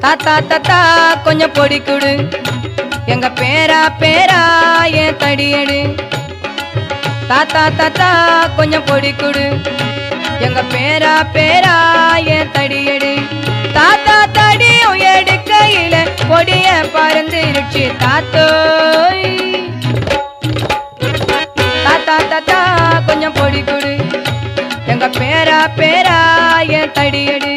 தாத்தா தாத்தா கொஞ்சம் பொடி குடு எங்க பேரா பேரா என் தடியடு தாத்தா தாத்தா கொஞ்சம் பொடி குடு எங்க பேரா பேரா என் தடியடு தாத்தா தடியும் எடுக்கையில பொடிய பறந்துருச்சு தாத்தோய் தாத்தா தாத்தா கொஞ்சம் பொடி குடு எங்க பேரா பேரா என் தடியடு